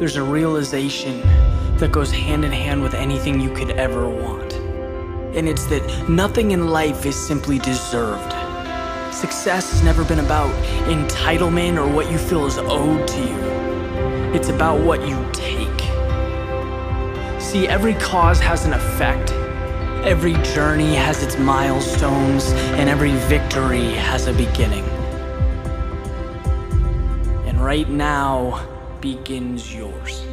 there's a realization that goes hand in hand with anything you could ever want. And it's that nothing in life is simply deserved. Success has never been about entitlement or what you feel is owed to you. It's about what you take. See, every cause has an effect. Every journey has its milestones, and every victory has a beginning. And right now begins yours.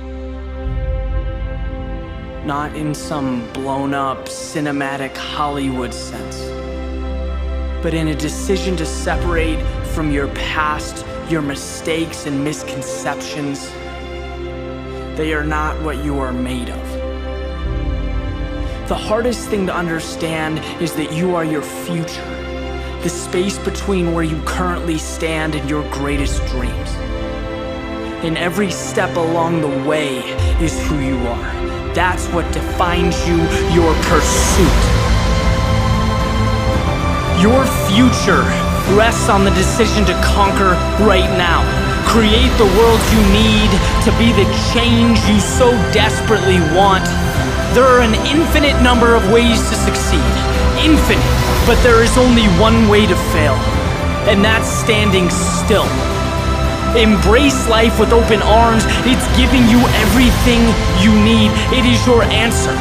Not in some blown-up, cinematic Hollywood sense, but in a decision to separate from your past, your mistakes and misconceptions. They are not what you are made of. The hardest thing to understand is that you are your future, the space between where you currently stand and your greatest dreams. And every step along the way is who you are. That's what defines you, your pursuit. Your future rests on the decision to conquer right now. Create the world you need to be the change you so desperately want. There are an infinite number of ways to succeed. Infinite, but there is only one way to fail, and that's standing still. Embrace life with open arms. It's giving you everything you need. It is your answer.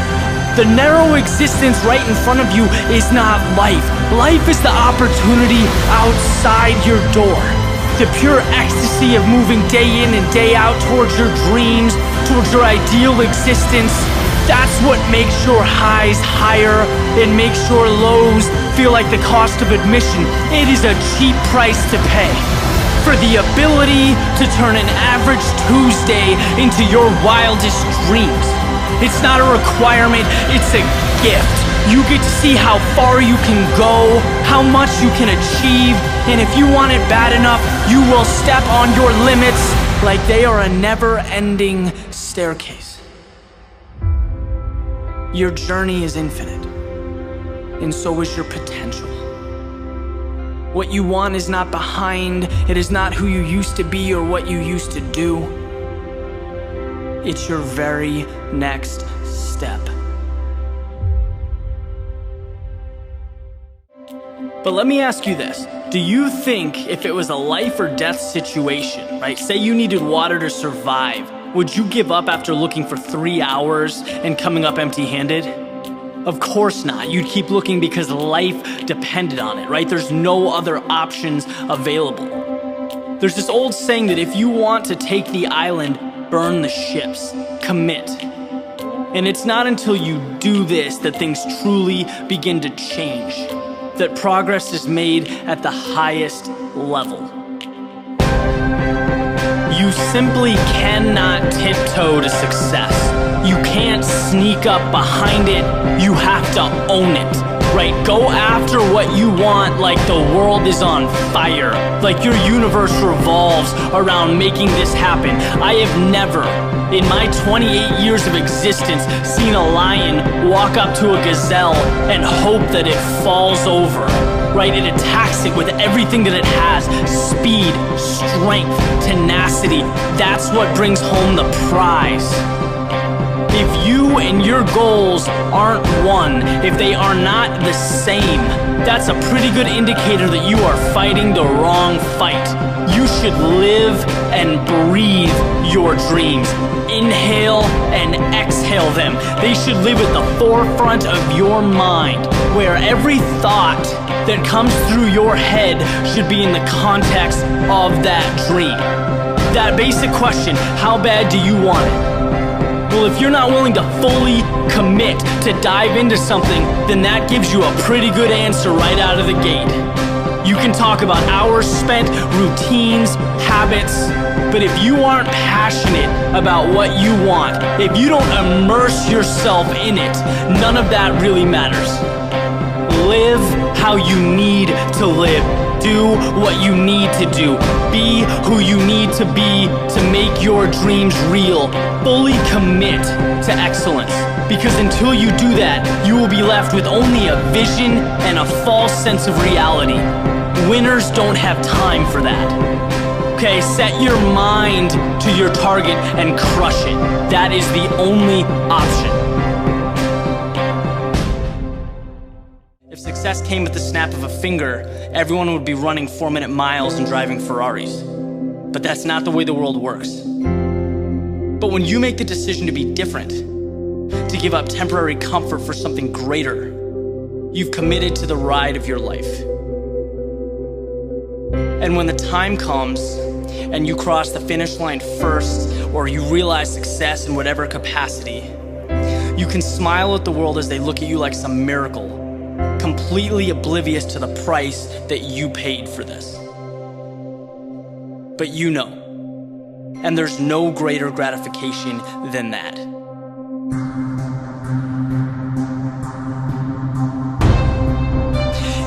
The narrow existence right in front of you is not life. Life is the opportunity outside your door. The pure ecstasy of moving day in and day out towards your dreams, towards your ideal existence. That's what makes your highs higher and makes your lows feel like the cost of admission. It is a cheap price to pay for the ability to turn an average Tuesday into your wildest dreams. It's not a requirement, it's a gift. You get to see how far you can go, how much you can achieve, and if you want it bad enough, you will step on your limits like they are a never-ending staircase. Your journey is infinite, and so is your potential. What you want is not behind, it is not who you used to be or what you used to do. It's your very next step. But let me ask you this. Do you think if it was a life or death situation, right? Say you needed water to survive, would you give up after looking for 3 hours and coming up empty-handed? Of course not. You'd keep looking because life depended on it, right? There's no other options available. There's this old saying that if you want to take the island, burn the ships. Commit. And it's not until you do this that things truly begin to change, that progress is made at the highest level. You simply cannot tiptoe to success. You can't sneak up behind it. You have to own it, right? Go after what you want like the world is on fire, like your universe revolves around making this happen. I have never, in my 28 years of existence, seen a lion walk up to a gazelle and hope that it falls over, right? It attacks it with everything that it has. Speed, strength, tenacity. That's what brings home the prize. If you and your goals aren't one, if they are not the same, that's a pretty good indicator that you are fighting the wrong fight. You should live and breathe your dreams. Inhale and exhale them. They should live at the forefront of your mind, where every thought that comes through your head should be in the context of that dream. That basic question, how bad do you want it? Well, if you're not willing to fully commit to dive into something, then that gives you a pretty good answer right out of the gate. You can talk about hours spent, routines, habits, but if you aren't passionate about what you want, if you don't immerse yourself in it, none of that really matters. Live how you need to live. Do what you need to do. Be who you need to be to make your dreams real. Fully commit to excellence. Because until you do that, you will be left with only a vision and a false sense of reality. Winners don't have time for that. Okay, set your mind to your target and crush it. That is the only option. If success came with the snap of a finger, everyone would be running 4-minute miles and driving Ferraris. But that's not the way the world works. But when you make the decision to be different, to give up temporary comfort for something greater, you've committed to the ride of your life. And when the time comes and you cross the finish line first, or you realize success in whatever capacity, you can smile at the world as they look at you like some miracle, completely oblivious to the price that you paid for this. But you know, and there's no greater gratification than that.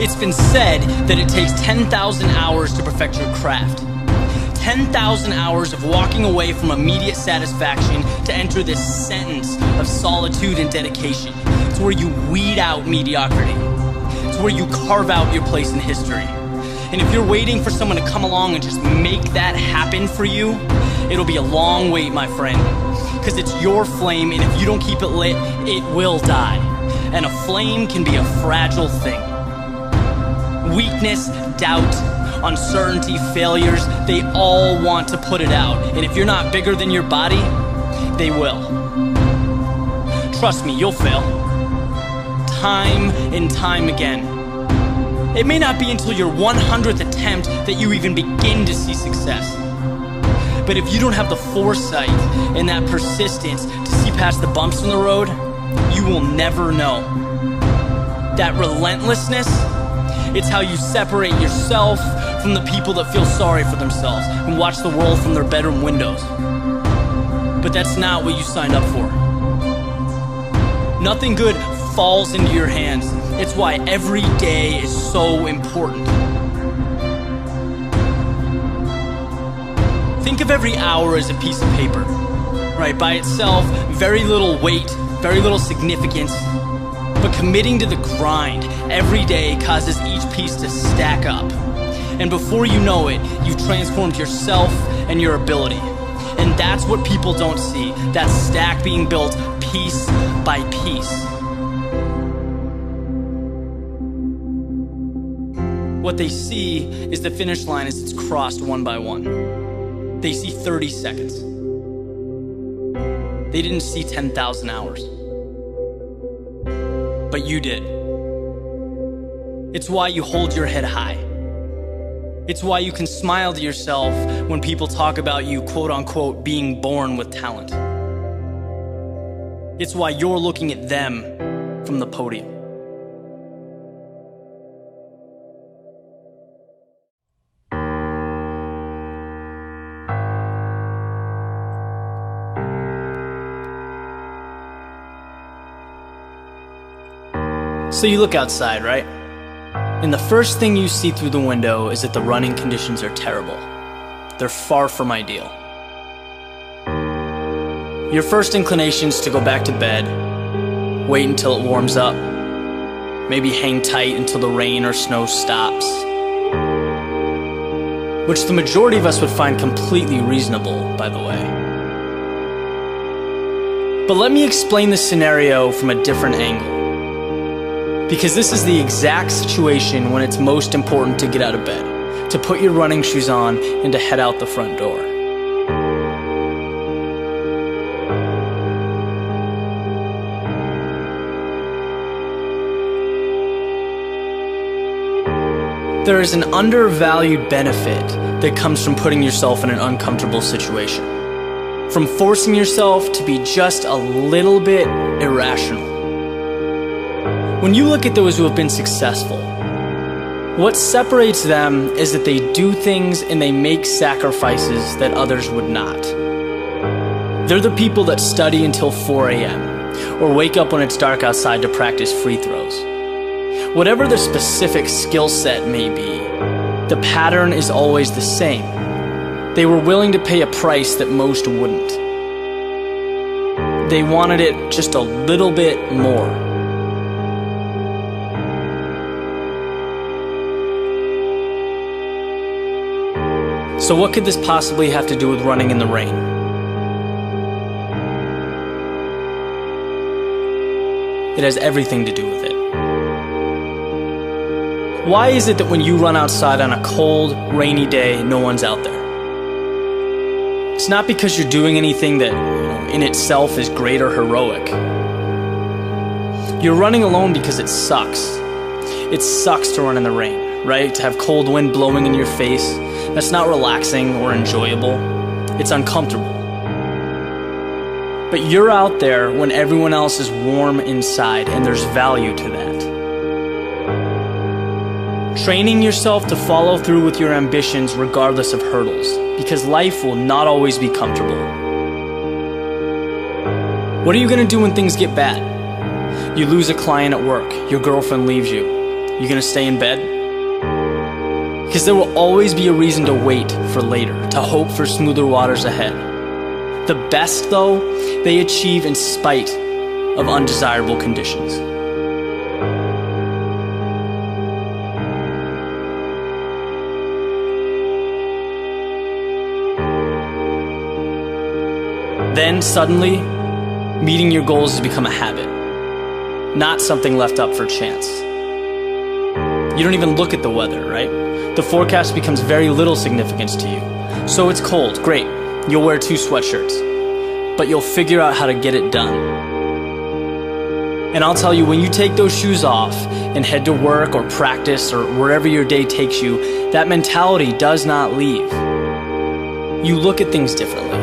It's been said that it takes 10,000 hours to perfect your craft. 10,000 hours of walking away from immediate satisfaction to enter this sentence of solitude and dedication. It's where you weed out mediocrity. It's where you carve out your place in history. And if you're waiting for someone to come along and just make that happen for you, it'll be a long wait, my friend. Because it's your flame, and if you don't keep it lit, it will die. And a flame can be a fragile thing. Weakness, doubt, uncertainty, failures, they all want to put it out. And if you're not bigger than your body, they will. Trust me, you'll fail. Time and time again. It may not be until your 100th attempt that you even begin to see success. But if you don't have the foresight and that persistence to see past the bumps in the road, you will never know. That relentlessness, it's how you separate yourself from the people that feel sorry for themselves and watch the world from their bedroom windows. But that's not what you signed up for. Nothing good falls into your hands. It's why every day is so important. Think of every hour as a piece of paper, right? By itself, very little weight, very little significance. But committing to the grind every day causes each piece to stack up. And before you know it, you've transformed yourself and your ability. And that's what people don't see, that stack being built piece by piece. What they see is the finish line as it's crossed one by one. They see 30 seconds. They didn't see 10,000 hours. But you did. It's why you hold your head high. It's why you can smile to yourself when people talk about you, quote unquote, being born with talent. It's why you're looking at them from the podium. So you look outside, right? And the first thing you see through the window is that the running conditions are terrible. They're far from ideal. Your first inclination is to go back to bed, wait until it warms up, maybe hang tight until the rain or snow stops, which the majority of us would find completely reasonable, by the way. But let me explain this scenario from a different angle. Because this is the exact situation when it's most important to get out of bed, to put your running shoes on, and to head out the front door. There is an undervalued benefit that comes from putting yourself in an uncomfortable situation, from forcing yourself to be just a little bit irrational. When you look at those who have been successful, what separates them is that they do things and they make sacrifices that others would not. They're the people that study until 4 a.m. or wake up when it's dark outside to practice free throws. Whatever their specific skill set may be, the pattern is always the same. They were willing to pay a price that most wouldn't. They wanted it just a little bit more. So what could this possibly have to do with running in the rain? It has everything to do with it. Why is it that when you run outside on a cold, rainy day, no one's out there? It's not because you're doing anything that in itself is great or heroic. You're running alone because it sucks. It sucks to run in the rain, right? To have cold wind blowing in your face. That's not relaxing or enjoyable. It's uncomfortable. But you're out there when everyone else is warm inside, and there's value to that. Training yourself to follow through with your ambitions regardless of hurdles, because life will not always be comfortable. What are you gonna do when things get bad? You lose a client at work, your girlfriend leaves you. You gonna stay in bed? Because there will always be a reason to wait for later, to hope for smoother waters ahead. The best, though, they achieve in spite of undesirable conditions. Then, suddenly, meeting your goals has become a habit, not something left up for chance. You don't even look at the weather, right? The forecast becomes very little significance to you. So it's cold, great. You'll wear 2 sweatshirts, but you'll figure out how to get it done. And I'll tell you, when you take those shoes off and head to work or practice or wherever your day takes you, that mentality does not leave. You look at things differently.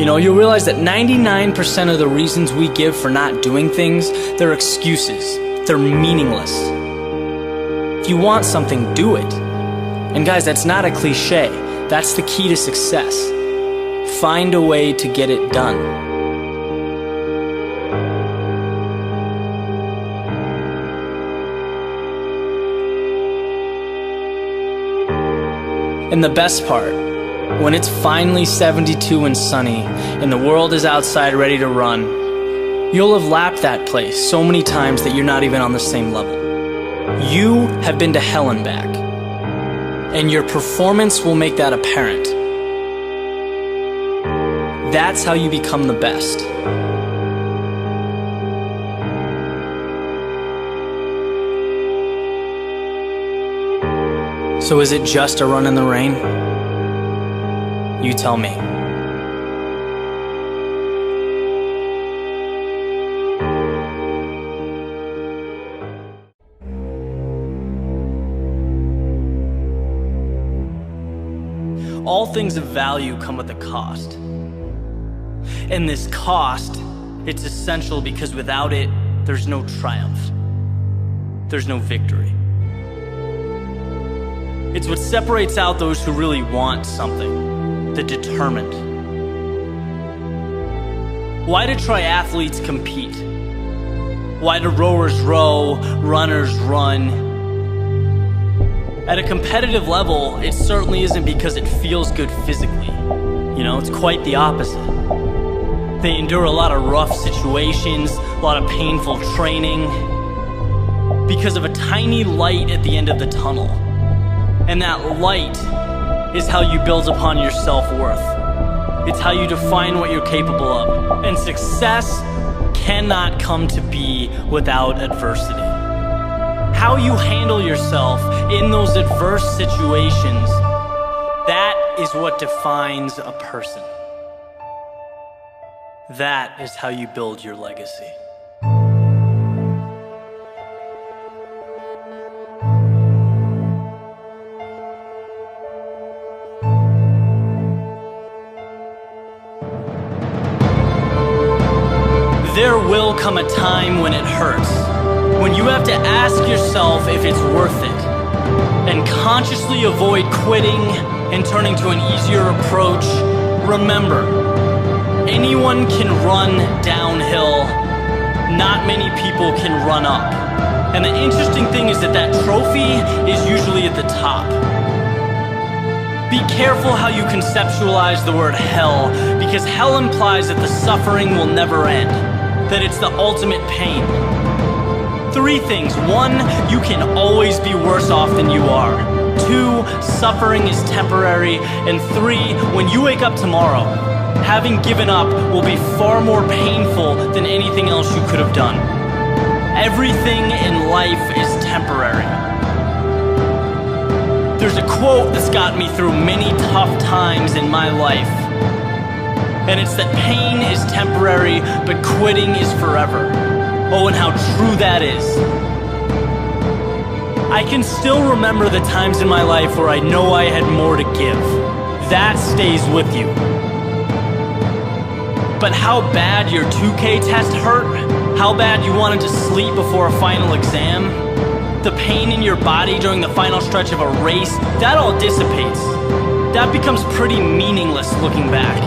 You'll realize that 99% of the reasons we give for not doing things, they're excuses. They're meaningless. If you want something, do it. And guys, that's not a cliche. That's the key to success. Find a way to get it done. And the best part, when it's finally 72 and sunny and the world is outside ready to run, you'll have lapped that place so many times that you're not even on the same level. You have been to hell and back, and your performance will make that apparent. That's how you become the best. So is it just a run in the rain? You tell me. All things of value come with a cost. And this cost, it's essential because without it, there's no triumph. There's no victory. It's what separates out those who really want something, the determined. Why do triathletes compete? Why do rowers row, runners run? At a competitive level, it certainly isn't because it feels good physically. It's quite the opposite. They endure a lot of rough situations, a lot of painful training, because of a tiny light at the end of the tunnel. And that light is how you build upon your self-worth. It's how you define what you're capable of. And success cannot come to be without adversity. How you handle yourself in those adverse situations, that is what defines a person. That is how you build your legacy. There will come a time when it hurts, when you have to ask yourself if it's worth it, and consciously avoid quitting and turning to an easier approach. Remember, anyone can run downhill, not many people can run up. And the interesting thing is that trophy is usually at the top. Be careful how you conceptualize the word hell, because hell implies that the suffering will never end, that it's the ultimate pain. 3 things. 1, you can always be worse off than you are. 2, suffering is temporary. And 3, when you wake up tomorrow, having given up will be far more painful than anything else you could have done. Everything in life is temporary. There's a quote that's got me through many tough times in my life. And it's that pain is temporary, but quitting is forever. Oh, and how true that is. I can still remember the times in my life where I know I had more to give. That stays with you. But how bad your 2K test hurt, how bad you wanted to sleep before a final exam, the pain in your body during the final stretch of a race, that all dissipates. That becomes pretty meaningless looking back.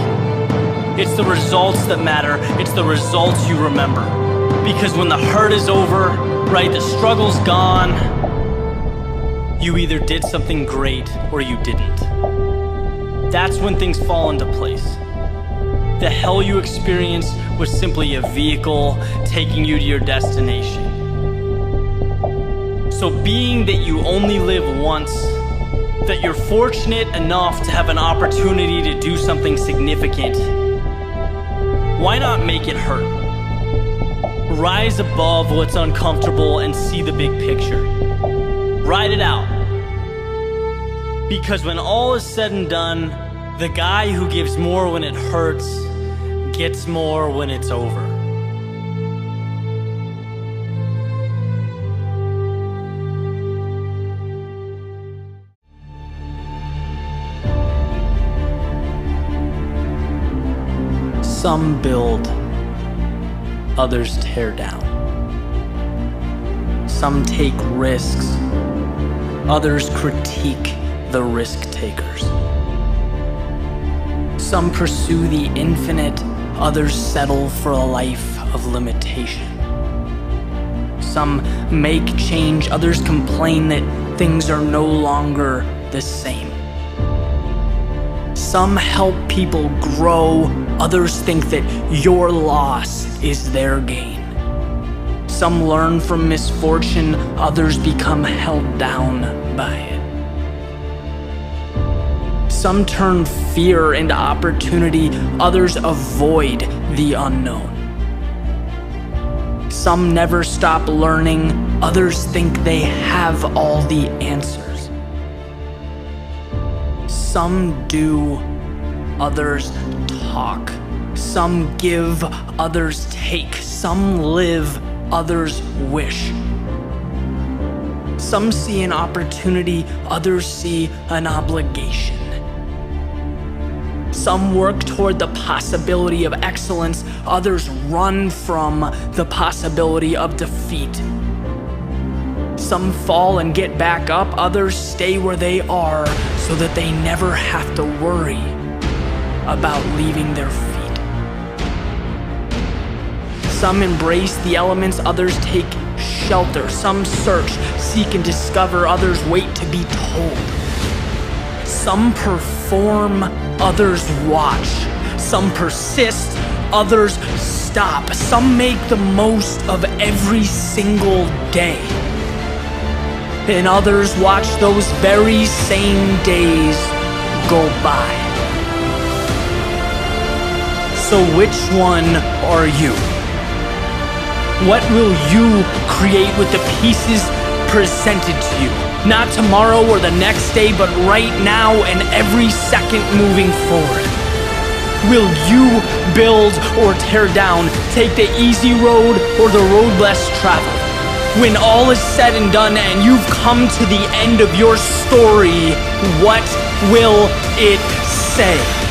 It's the results that matter, it's the results you remember. Because when the hurt is over, right, the struggle's gone, you either did something great or you didn't. That's when things fall into place. The hell you experienced was simply a vehicle taking you to your destination. So being that you only live once, that you're fortunate enough to have an opportunity to do something significant, why not make it hurt? Rise above what's uncomfortable and see the big picture. Ride it out. Because when all is said and done, the guy who gives more when it hurts gets more when it's over. Some build, others tear down. Some take risks, others critique the risk takers. Some pursue the infinite, others settle for a life of limitation. Some make change, others complain that things are no longer the same. Some help people grow, others think that your loss is their gain. Some learn from misfortune, others become held down by it. Some turn fear into opportunity, others avoid the unknown. Some never stop learning, others think they have all the answers. Some do, others talk. Some give, others take. Some live, others wish. Some see an opportunity, others see an obligation. Some work toward the possibility of excellence, others run from the possibility of defeat. Some fall and get back up, others stay where they are so that they never have to worry about leaving their feet. Some embrace the elements, others take shelter. Some search, seek and discover, others wait to be told. Some perform, others watch. Some persist, others stop. Some make the most of every single day. And others watch those very same days go by. So which one are you? What will you create with the pieces presented to you? Not tomorrow or the next day, but right now and every second moving forward. Will you build or tear down, take the easy road or the road less traveled? When all is said and done and you've come to the end of your story, what will it say?